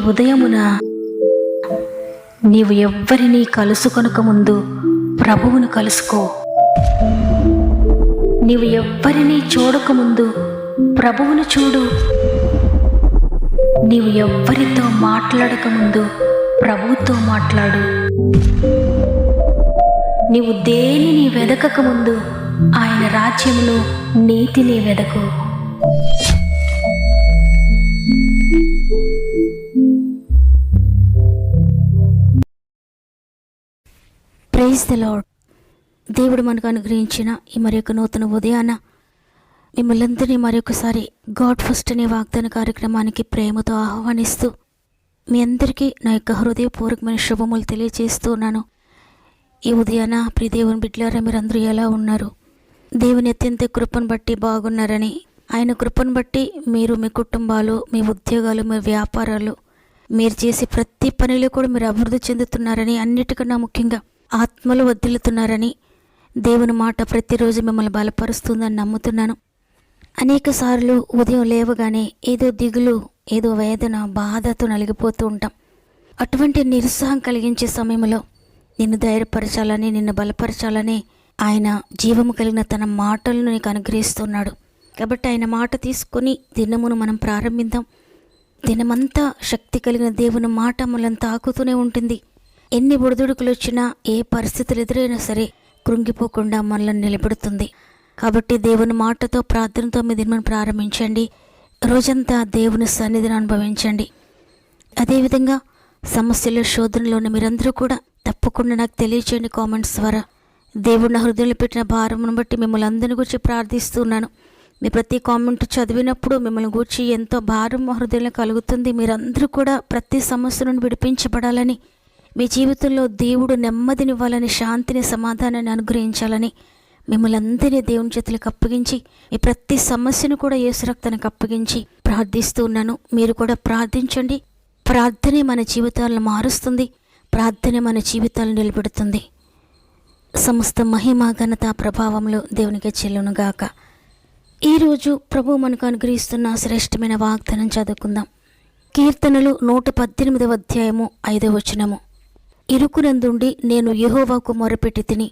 ఉదయమున నీవు ఎవ్వరినీ కలుసుకొనక ముందు ప్రభువును కలుసుకో. నీవు ఎవ్వరినీ చూడకముందు ప్రభువును చూడు. నీవు ఎవ్వరితో మాట్లాడకముందు ప్రభువుతో మాట్లాడు. నీవు దేనిని వెదకకముందు ఆయన రాజ్యమును నీతిని వెదకు. Praise the lord. దేవుడు మనకు అనుగ్రహించిన ఈ మరొక నూతన ఉదయాన మిమ్మల్ని అందరినీ మరొకసారి గాడ్ ఫస్ట్ అనే వాగ్దాన కార్యక్రమానికి ప్రేమతో ఆహ్వానిస్తూ మీ అందరికీ నా యొక్క హృదయపూర్వకమైన శుభములు తెలియజేస్తున్నాను. ఈ ఉదయాన ప్రియ దేవుని బిడ్డలారా, మీరందరూ ఎలా ఉన్నారు? దేవుని అత్యంత కృపను బట్టి బాగున్నారని, ఆయన కృపను బట్టి మీరు, మీ కుటుంబాలు, మీ ఉద్యోగాలు, మీ వ్యాపారాలు, మీరు చేసే ప్రతి పనిలో కూడా మీరు అభివృద్ధి చెందుతున్నారని, అన్నిటికన్నా ముఖ్యంగా ఆత్మలు వర్ధిల్లుతున్నారని దేవుని మాట ప్రతిరోజు మిమ్మల్ని బలపరుస్తుందని నమ్ముతున్నాను. అనేక సార్లు ఉదయం లేవగానే ఏదో దిగులు, ఏదో వేదన, బాధతో నలిగిపోతూ ఉంటాం. అటువంటి నిరుత్సాహం కలిగించే సమయంలో నిన్ను ధైర్యపరచాలని, నిన్ను బలపరచాలని ఆయన జీవము కలిగిన తన మాటలను నీకు అనుగ్రహిస్తున్నాడు. కాబట్టి ఆయన మాట తీసుకొని దినమును మనం ప్రారంభిద్దాం. దినమంతా శక్తి కలిగిన దేవుని మాట మనల్ని తాకుతూనే ఉంటుంది. ఎన్ని ఒడిదుడుకులు వచ్చినా, ఏ పరిస్థితులు ఎదురైనా సరే కృంగిపోకుండా మనల్ని నిలబెడుతుంది. కాబట్టి దేవుని మాటతో, ప్రార్థనతో మీ దినమును ప్రారంభించండి. రోజంతా దేవుని సన్నిధిని అనుభవించండి. అదేవిధంగా సమస్యల శోధనలోని మీరందరూ కూడా తప్పకుండా నాకు తెలియచేయండి కామెంట్స్ ద్వారా. దేవుడు నా హృదయంలో పెట్టిన భారమును బట్టి మిమ్మల్ని అందరిని గురించి ప్రార్థిస్తున్నాను. మీ ప్రతి కామెంట్ చదివినప్పుడు మిమ్మల్ని గూర్చి ఎంతో భారం మా హృదయంలో కలుగుతుంది. మీరందరూ కూడా ప్రతి సమస్య నుండి విడిపించబడాలని, మీ జీవితంలో దేవుడు నెమ్మదినివ్వాలని, శాంతిని, సమాధానాన్ని అనుగ్రహించాలని మిమ్మల్ని అందరినీ దేవుని చేతులకు అప్పగించి, ఈ ప్రతి సమస్యను కూడా యేసు రక్తానికి అప్పగించి ప్రార్థిస్తూ ఉన్నాను. మీరు కూడా ప్రార్థించండి. ప్రార్థనే మన జీవితాలను మారుస్తుంది. ప్రార్థనే మన జీవితాలను నిలబెడుతుంది. సమస్త మహిమ, ఘనత, ప్రభావములు దేవునికి చెల్లునుగాక. ఈరోజు ప్రభు మనకు అనుగ్రహిస్తున్న శ్రేష్టమైన వాగ్దానం చదువుకుందాం. కీర్తనలు 118వ అధ్యాయము 5వ వచనము. ఇరుకునందుండి నేను యెహోవాకు మొరపెట్టి తిని,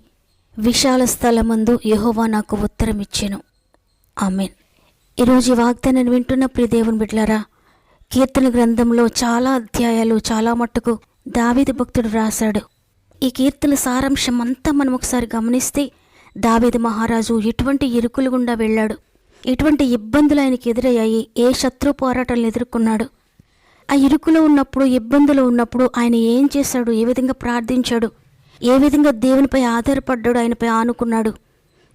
విశాల స్థలమందు యెహోవా నాకు ఉత్తరమిచ్చెను. ఆమేన్. ఈరోజు ఈ వాగ్దానాన్ని వింటున్న ప్రియ దేవుని బిడ్డలారా, కీర్తన గ్రంథంలో చాలా అధ్యాయాలు, చాలా మట్టుకు దావీదు భక్తుడు రాశాడు. ఈ కీర్తన సారాంశం అంతా మనం ఒకసారి గమనిస్తే, దావీదు మహారాజు ఎటువంటి ఇరుకులు గుండా వెళ్ళాడు, ఎటువంటి ఇబ్బందులు ఆయనకి ఎదురయ్యాయి, ఏ శత్రు పోరాటాలను ఎదుర్కొన్నాడు, ఆ ఇరుకులో ఉన్నప్పుడు, ఇబ్బందులు ఉన్నప్పుడు ఆయన ఏం చేశాడు, ఏ విధంగా ప్రార్థించాడు, ఏ విధంగా దేవునిపై ఆధారపడ్డాడు, ఆయనపై ఆనుకున్నాడు,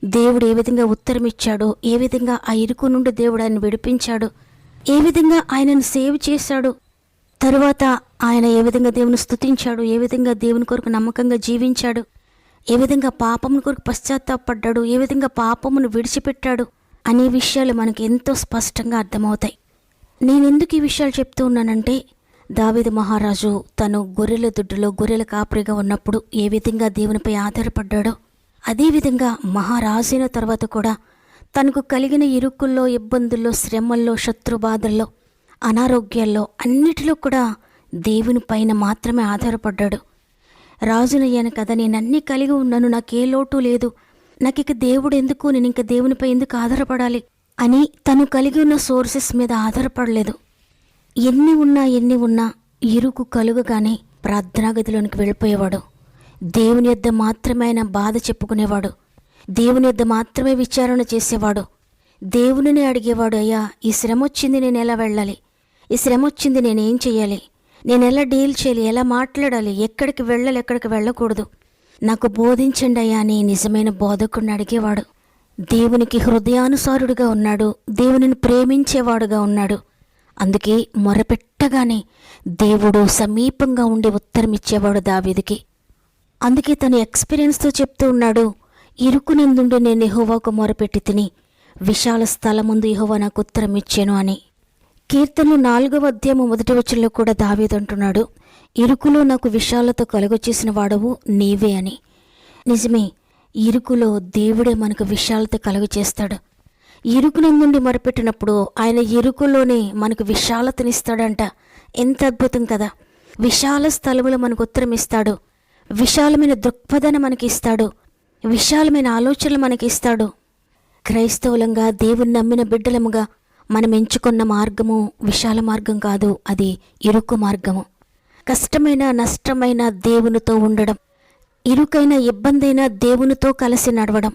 దేవుడు ఏ విధంగా ఉత్తరం ఇచ్చాడు, ఏ విధంగా ఆ ఇరుకు నుండి దేవుడు ఆయన విడిపించాడు, ఏ విధంగా ఆయనను సేవ్ చేశాడు, తరువాత ఆయన ఏ విధంగా దేవుని స్తుతించాడు, ఏ విధంగా దేవుని కొరకు నమ్మకంగా జీవించాడు, ఏ విధంగా పాపమును కొరకు పశ్చాత్తాపడ్డాడు, ఏ విధంగా పాపమును విడిచిపెట్టాడు అనే విషయాలు మనకు ఎంతో స్పష్టంగా అర్థమవుతాయి. నేనెందుకు ఈ విషయాలు చెప్తూ ఉన్నానంటే, దావీదు మహారాజు తను గొర్రెల దొడ్డులో గొర్రెల కాపరిగా ఉన్నప్పుడు ఏ విధంగా దేవునిపై ఆధారపడ్డాడో, అదేవిధంగా మహారాజైన తర్వాత కూడా తనకు కలిగిన ఇరుకుల్లో, ఇబ్బందుల్లో, శ్రమల్లో, శత్రుబాధల్లో, అనారోగ్యాల్లో అన్నిటిలో కూడా దేవుని పైన మాత్రమే ఆధారపడ్డాడు. రాజునయ్యాను కదా, నేను అన్నీ కలిగి ఉన్నాను, నాకే లోటు లేదు, నాకు ఇక దేవుడు ఎందుకు, నేను ఇంక దేవునిపై ఎందుకు ఆధారపడాలి అని తను కలిగి ఉన్న సోర్సెస్ మీద ఆధారపడలేదు. ఎన్ని ఉన్నా ఇరుకు కలుగగానే ప్రార్థనా గదిలోనికి వెళ్ళిపోయేవాడు. దేవుని యొద్ద మాత్రమే ఆయన బాధ చెప్పుకునేవాడు. దేవుని యొద్ద మాత్రమే విచారణ చేసేవాడు. దేవునిని అడిగేవాడు, అయ్యా ఈ శ్రమ వచ్చింది, నేను ఎలా వెళ్ళాలి, ఈ శ్రమ వచ్చింది, నేనేం చేయాలి, నేను ఎలా డీల్ చేయాలి, ఎలా మాట్లాడాలి, ఎక్కడికి వెళ్ళాలి, ఎక్కడికి వెళ్ళకూడదు, నాకు బోధించండి అయ్యా అని నిజమైన బోధకుడిని అడిగేవాడు. దేవునికి హృదయానుసారుడుగా ఉన్నాడు, దేవునిని ప్రేమించేవాడుగా ఉన్నాడు. అందుకే మొరపెట్టగానే దేవుడు సమీపంగా ఉండి ఉత్తరం ఇచ్చేవాడు దావీదుకి. అందుకే తన ఎక్స్పీరియన్స్తో చెప్తూ ఉన్నాడు, ఇరుకునందుండి నేను యెహోవాకు మొరపెట్టి తిని, విశాల స్థలముందు యెహోవా నాకు ఉత్తరం ఇచ్చాను అని. కీర్తనలు 4వ అధ్యాయము 1వ వచనంలో కూడా దావీదు అంటున్నాడు, ఇరుకులో నాకు విశాలత కలుగచేసిన వాడవు నీవే అని. నిజమే, ఇరుకులో దేవుడే మనకు విశాలత కలుగచేస్తాడు. ఇరుకునందుండి మొరపెట్టినప్పుడు ఆయన ఇరుకులోనే మనకు విశాలతనిస్తాడంట. ఎంత అద్భుతం కదా! విశాల స్థలములో మనకు ఉత్తరం ఇస్తాడు, విశాలమైన దృక్పథాన్ని మనకి ఇస్తాడు, విశాలమైన ఆలోచనలు మనకి ఇస్తాడు. క్రైస్తవులంగా దేవుని నమ్మిన బిడ్డలముగా మనం ఎంచుకున్న మార్గము విశాల మార్గం కాదు, అది ఇరుకు మార్గము. కష్టమైన నష్టమైన దేవునితో ఉండడం, ఇరుకైన ఇబ్బందైన దేవునితో కలిసి నడవడం.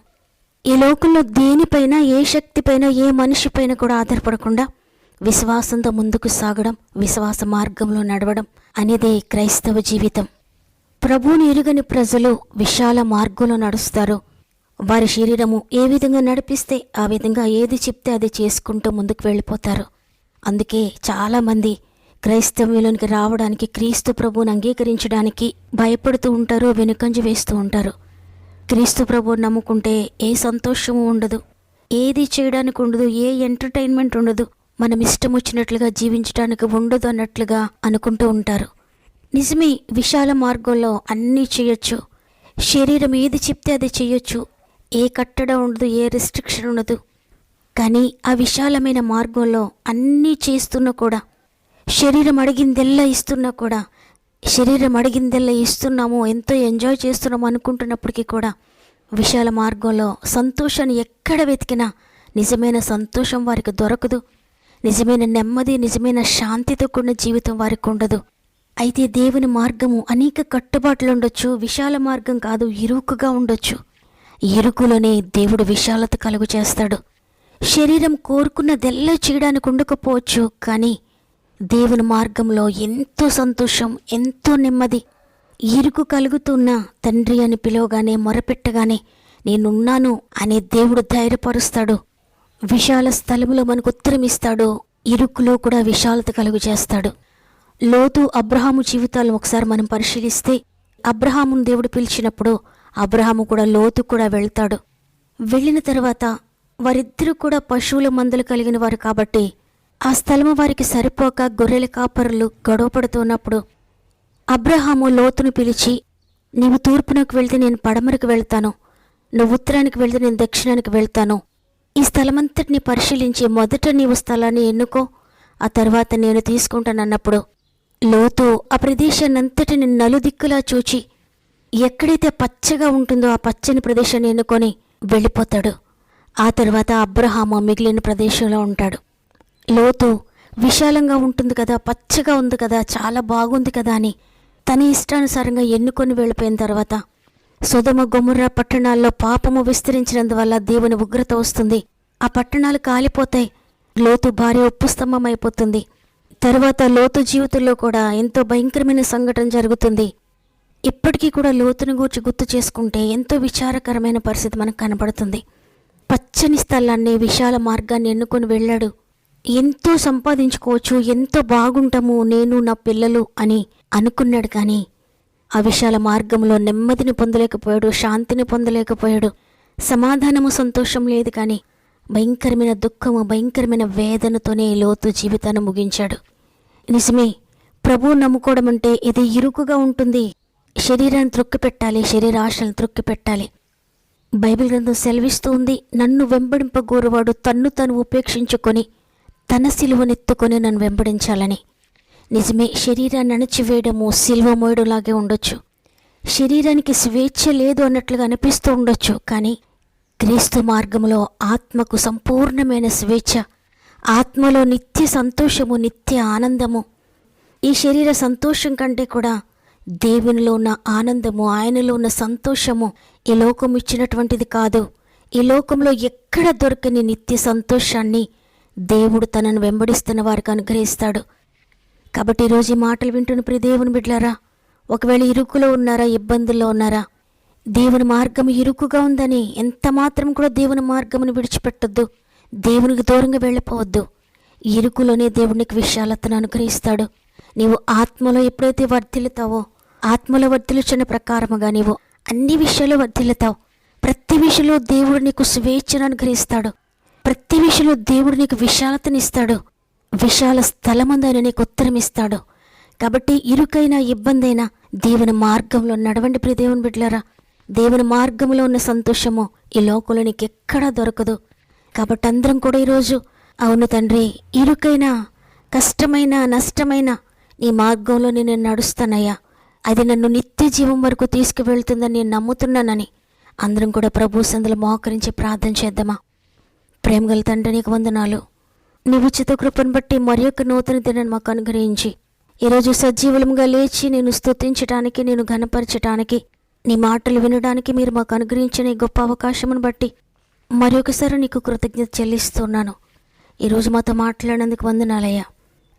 ఈ లోకంలో దేనిపైన, ఏ శక్తిపైన, ఏ మనిషిపైన కూడా ఆధారపడకుండా విశ్వాసంతో ముందుకు సాగడం, విశ్వాస మార్గంలో నడవడం అనేదే క్రైస్తవ జీవితం. ప్రభువుని ఎరుగని ప్రజలు విశాల మార్గంలో నడుస్తారు. వారి శరీరము ఏ విధంగా నడిపిస్తే ఆ విధంగా, ఏది చెప్తే అది చేసుకుంటూ ముందుకు వెళ్ళిపోతారు. అందుకే చాలామంది క్రైస్తవ్యంలోనికి రావడానికి, క్రీస్తు ప్రభువుని అంగీకరించడానికి భయపడుతూ ఉంటారు, వెనుకంజ వేస్తూ ఉంటారు. క్రీస్తు ప్రభువుని నమ్ముకుంటే ఏ సంతోషము ఉండదు, ఏది చేయడానికి ఉండదు, ఏ ఎంటర్టైన్మెంట్ ఉండదు, మనం ఇష్టం వచ్చినట్లుగా జీవించడానికి ఉండదు అన్నట్లుగా అనుకుంటూ ఉంటారు. నిజమే, విశాల మార్గంలో అన్నీ చేయొచ్చు. శరీరం ఏది చెప్తే అది చేయొచ్చు, ఏ కట్టడం ఉండదు, ఏ రెస్ట్రిక్షన్ ఉండదు. కానీ ఆ విశాలమైన మార్గంలో అన్నీ చేస్తున్నా కూడా, శరీరం అడిగిందెల్లా ఇస్తున్నా కూడా, శరీరం అడిగిందెల్లా ఇస్తున్నాము, ఎంతో ఎంజాయ్ చేస్తున్నాము అనుకుంటున్నప్పటికీ కూడా విశాల మార్గంలో సంతోషాన్ని ఎక్కడ వెతికినా నిజమైన సంతోషం వారికి దొరకదు. నిజమైన నెమ్మది, నిజమైన శాంతితో కూడిన జీవితం వారికి ఉండదు. అయితే దేవుని మార్గము అనేక కట్టుబాట్లు ఉండొచ్చు, విశాల మార్గం కాదు, ఇరుకుగా ఉండొచ్చు. ఇరుకులోనే దేవుడు విశాలత కలుగు చేస్తాడు. శరీరం కోరుకున్నదెల్లా చేయడానికి ఉండకపోవచ్చు, కానీ దేవుని మార్గంలో ఎంతో సంతోషం, ఎంతో నెమ్మది. ఇరుకు కలుగుతున్న తండ్రి అని పిలవగానే, మొరపెట్టగానే నేనున్నాను అనే దేవుడు ధైర్యపరుస్తాడు. విశాల స్థలములో మనకు ఉత్తరం ఇస్తాడు, ఇరుకులో కూడా విశాలత కలుగు చేస్తాడు. లోతు, అబ్రహాము జీవితాలను ఒకసారి మనం పరిశీలిస్తే, అబ్రహామును దేవుడు పిలిచినప్పుడు అబ్రహాము కూడా లోతు కూడా వెళ్తాడు. వెళ్ళిన తర్వాత వారిద్దరూ కూడా పశువుల మందలు కలిగిన వారు కాబట్టి ఆ స్థలము వారికి సరిపోక గొర్రెల కాపరులు గొడవపడుతున్నప్పుడు అబ్రహాము లోతును పిలిచి, నీవు తూర్పునకు వెళ్తే నేను పడమరకు వెళ్తాను, నువ్వు ఉత్తరానికి వెళ్తే నేను దక్షిణానికి వెళ్తాను. ఈ స్థలమంతటిని పరిశీలించి మొదట నీవు స్థలాన్ని ఎన్నుకో, ఆ తర్వాత నేను తీసుకుంటానన్నప్పుడు లోతు ఆ ప్రదేశాన్నంతటిని నలుదిక్కులా చూచి ఎక్కడైతే పచ్చగా ఉంటుందో ఆ పచ్చని ప్రదేశాన్ని ఎన్నుకొని వెళ్ళిపోతాడు. ఆ తర్వాత అబ్రహాము మిగిలిన ప్రదేశంలో ఉంటాడు. లోతు విశాలంగా ఉంటుంది కదా, పచ్చగా ఉంది కదా, చాలా బాగుంది కదా అని తన ఇష్టానుసారంగా ఎన్నుకొని వెళ్ళిపోయిన తర్వాత సొదొమ గొమొర్రా పట్టణాల్లో పాపము విస్తరించినందువల్ల దేవుని ఉగ్రత వస్తుంది. ఆ పట్టణాలు కాలిపోతాయి. లోతు భార్య ఉప్పు స్తంభం అయిపోతుంది. తర్వాత లోతు జీవితంలో కూడా ఎంతో భయంకరమైన సంఘటన జరుగుతుంది. ఇప్పటికీ కూడా లోతును గూర్చి గుర్తు చేసుకుంటే ఎంతో విచారకరమైన పరిస్థితి మనకు కనబడుతుంది. పచ్చని స్థలాన్ని, విశాల మార్గాన్ని ఎన్నుకొని వెళ్ళాడు. ఎంతో సంపాదించుకోవచ్చు, ఎంతో బాగుంటాము నేను నా పిల్లలు అని అనుకున్నాడు. కానీ ఆ విశాల మార్గంలో నెమ్మదిని పొందలేకపోయాడు, శాంతిని పొందలేకపోయాడు, సమాధానము, సంతోషం లేదు. కానీ భయంకరమైన దుఃఖము, భయంకరమైన వేదనతోనే లోతు జీవితాన్ని ముగించాడు. నిజమే, ప్రభువు నమ్ముకోవడం అంటే ఇది ఇరుకుగా ఉంటుంది. శరీరాన్ని త్రొక్కిపెట్టాలి, శరీరాశలను త్రొక్కిపెట్టాలి. బైబిల్ గ్రంథం సెలవిస్తూ ఉంది, నన్ను వెంబడింపగోరువాడు తన్ను తను ఉపేక్షించుకొని తన సిలువనెత్తుకొని నన్ను వెంబడించాలని. నిజమే, శరీరాన్ని అణచివేయడము సిలువ మోయడంలాగే ఉండొచ్చు. శరీరానికి స్వేచ్ఛ లేదు అన్నట్లుగా అనిపిస్తూ ఉండొచ్చు. కానీ క్రీస్తు మార్గంలో ఆత్మకు సంపూర్ణమైన స్వేచ్ఛ, ఆత్మలో నిత్య సంతోషము, నిత్య ఆనందము. ఈ శరీర సంతోషం కంటే కూడా దేవునిలో ఉన్న ఆనందము, ఆయనలో ఉన్న సంతోషము ఈ లోకం ఇచ్చినటువంటిది కాదు. ఈ లోకంలో ఎక్కడ దొరకని నిత్య సంతోషాన్ని దేవుడు తనను వెంబడిస్తున్న వారికి అనుగ్రహిస్తాడు. కాబట్టి ఈరోజు ఈ మాటలు వింటున్న ప్రియ దేవుని బిడ్డలారా, ఒకవేళ ఇరుకులో ఉన్నారా, ఇబ్బందుల్లో ఉన్నారా, దేవుని మార్గం ఇరుకుగా ఉందని ఎంత మాత్రం కూడా దేవుని మార్గమును విడిచిపెట్టొద్దు, దేవునికి దూరంగా వెళ్ళిపోవద్దు. ఇరుకులోనే దేవునికి విశాలతను అనుగ్రహిస్తాడు. నీవు ఆత్మలో ఎప్పుడైతే వర్ధిల్లుతావో, ఆత్మలో వర్ధిల్లుచున్న ప్రకారముగా నీవు అన్ని విషయాలు వర్ధిల్లుతావు. ప్రతి విషయంలో దేవుడు నీకు స్వేచ్ఛను అనుగ్రహిస్తాడు. ప్రతి విషయంలో దేవుడు నీకు విశాలతనిస్తాడు. విశాల స్థలమందైన నీకు ఉత్తరం ఇస్తాడు. కాబట్టి ఇరుకైనా ఇబ్బందైనా దేవుని మార్గంలో నడవండి ప్రియ దేవుని బిడ్డలారా. దేవుని మార్గంలో ఉన్న సంతోషము ఈ లోకంలో నీకు ఎక్కడా దొరకదు. కాబట్టి అందరం కూడా ఈరోజు, అవును తండ్రి, ఇరుకైనా, కష్టమైన, నష్టమైన నీ మార్గంలో నేను నడుస్తానయ్యా, అది నన్ను నిత్య జీవం వరకు తీసుకువెళ్తుందని నేను నమ్ముతున్నానని అందరం కూడా ప్రభు సందులో మోకరించి ప్రార్థన చేద్దామా? ప్రేమగల తండ్రి, నీకు వందనాలు. నీ ఉచిత కృపను బట్టి మరి యొక్క నూతన దినాన్ని మాకు అనుగ్రహించి ఈరోజు సజీవులంగా లేచి నేను స్తుతించడానికి, నేను ఘనపరచడానికి, నీ మాటలు వినడానికి మీరు మాకు అనుగ్రహించిన ఈ గొప్ప అవకాశమును బట్టి మరి ఒకసారి నీకు కృతజ్ఞత చెల్లిస్తున్నాను. ఈరోజు మాతో మాట్లాడినందుకు వందనాలయ్యా.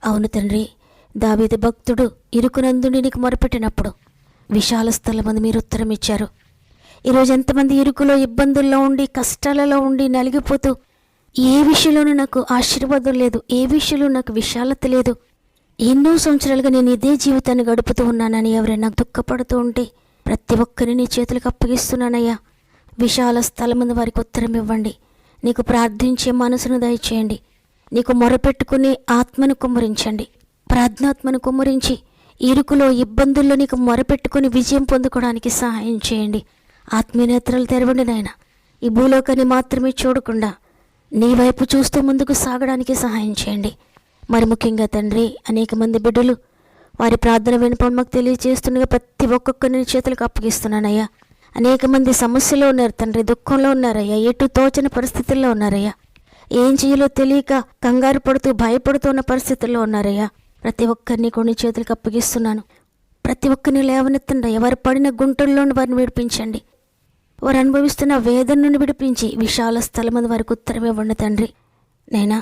అవును తండ్రి, దావీదు భక్తుడు ఇరుకునందుండి నీకు మొరపెట్టినప్పుడు విశాల స్థలమందు మీరు ఉత్తరం ఇచ్చారు. ఈరోజు ఎంతమంది ఇరుకులో, ఇబ్బందుల్లో ఉండి, కష్టాలలో ఉండి నలిగిపోతూ ఏ విషయంలోనూ నాకు ఆశీర్వాదం లేదు, ఏ విషయంలో నాకు విశాలత లేదు, ఎన్నో సంవత్సరాలుగా నేను ఇదే జీవితాన్ని గడుపుతూ ఉన్నానని ఎవరైనా నాకు దుఃఖపడుతూ ఉంటే ప్రతి ఒక్కరిని నీ చేతులకు అప్పగిస్తున్నానయ్యా. విశాల స్థలమందు వారికి ఉత్తరం ఇవ్వండి. నీకు ప్రార్థించే మనసును దయచేయండి. నీకు మొరపెట్టుకునే ఆత్మను కుమ్మరించండి. ప్రార్థనాత్మను కుమ్మరించి ఇరుకులో, ఇబ్బందుల్లో నీకు మొరపెట్టుకుని విజయం పొందుకోవడానికి సహాయం చేయండి. ఆత్మీయ నేత్రాలు తెరవండి నాయన. ఈ భూలోకాన్ని మాత్రమే చూడకుండా నీ వైపు చూస్తూ ముందుకు సాగడానికి సహాయం చేయండి. మరి ముఖ్యంగా తండ్రి, అనేక మంది బిడ్డలు వారి ప్రార్థన వినపం మాకు తెలియజేస్తుండగా ప్రతి ఒక్కొక్కరిని చేతులకు అప్పగిస్తున్నానయ్యా. అనేక మంది సమస్యలో ఉన్నారు తండ్రి, దుఃఖంలో ఉన్నారయ్యా, ఎటు తోచని పరిస్థితుల్లో ఉన్నారయ్యా, ఏం చేయాలో తెలియక కంగారు పడుతూ భయపడుతున్న పరిస్థితుల్లో ఉన్నారయ్యా. ప్రతి ఒక్కరిని కొన్ని చేతులకు అప్పగిస్తున్నాను. ప్రతి ఒక్కరిని లేవనెత్తండి అయ్యా. వారు పడిన గుంటల్లోని వారిని విడిపించండి. వారు అనుభవిస్తున్న వేదన నుండి విడిపించి విశాల స్థలమందు వారికి ఉత్తరం ఇవ్వండి తండ్రి. నైనా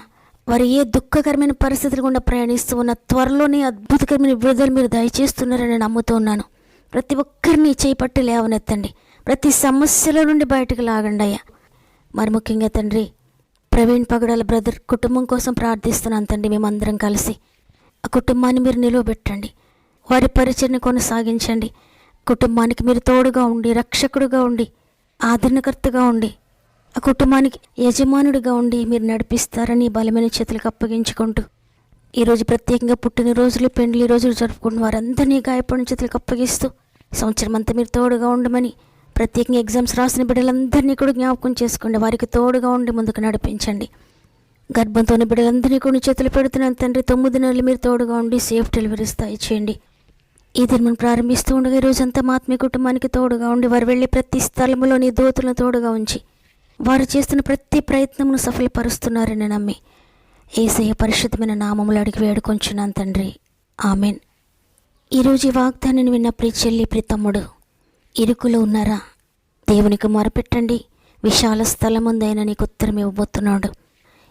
వారు ఏ దుఃఖకరమైన పరిస్థితులు గుండా ప్రయాణిస్తూ ఉన్న త్వరలోనే అద్భుతకరమైన విడుదల మీరు దయచేస్తున్నారని నమ్ముతూ ఉన్నాను. ప్రతి ఒక్కరిని చేపట్టి లేవనెత్తండి. ప్రతి సమస్యల నుండి బయటకు లాగండి అయ్యా. మరి ముఖ్యంగా తండ్రి, ప్రవీణ్ పగడాల బ్రదర్ కుటుంబం కోసం ప్రార్థిస్తున్నాను తండ్రి. మేమందరం కలిసి ఆ కుటుంబాన్ని మీరు నిలువబెట్టండి. వారి పరిచర్ని కొనసాగించండి. కుటుంబానికి మీరు తోడుగా ఉండి, రక్షకుడుగా ఉండి, ఆదరణకర్తగా ఉండి, ఆ కుటుంబానికి యజమానుడిగా ఉండి మీరు నడిపిస్తారని బలమైన చేతులకు అప్పగించుకుంటూ ఈరోజు ప్రత్యేకంగా పుట్టినరోజులు, పెండ్లి రోజులు జరుపుకుంటున్న వారందరినీ గాయపడిన చేతులకు అప్పగిస్తూ సంవత్సరం అంతా మీరు తోడుగా ఉండమని, ప్రత్యేకంగా ఎగ్జామ్స్ రాసిన బిడ్డలందరినీ కూడా జ్ఞాపకం చేసుకోండి. వారికి తోడుగా ఉండి ముందుకు నడిపించండి. గర్భంతోని బిడ్డలందరినీ కూడా చేతులు పెడుతున్నాను తండ్రి. 9 నెలలు మీరు తోడుగా ఉండి సేఫ్ డెలివరీ స్థాయి చేయండి. ఈ దినం ప్రారంభిస్తూ ఉండగా ఈరోజంతా మా ఆత్మీయ కుటుంబానికి తోడుగా ఉండి, వారు వెళ్ళి ప్రతి స్థలంలో నీ దూతలను తోడుగా ఉంచి వారు చేస్తున్న ప్రతి ప్రయత్నమును సఫలపరుస్తున్నారని నమ్మి యేసయ్య పరిశుద్ధమైన నామములు అడిగి వేడుకొంచున్నాను తండ్రి. ఆమెన్. ఈరోజు ఈ వాగ్దానాన్ని విన్న ప్రియ చెల్లి, ప్రియ తమ్ముడు ఇరుకులో ఉన్నారా? దేవునికి మొరపెట్టండి. విశాల స్థలం ఉందైనా నీకు ఉత్తరం ఇవ్వబోతున్నాడు.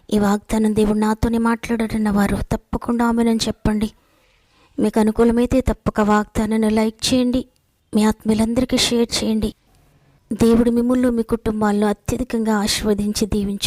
ఈ వాగ్దానం దేవుడు నాతోనే మాట్లాడాడన్న వారు తప్పకుండా ఆమెనని చెప్పండి. మీకు అనుకూలమైతే తప్పక వాగ్దానాన్ని లైక్ చేయండి. మీ ఆత్మీయులందరికీ షేర్ చేయండి. దేవుడు మిమ్మల్ని, మీ కుటుంబాలను అత్యధికంగా ఆశీర్వదించి దీవించు.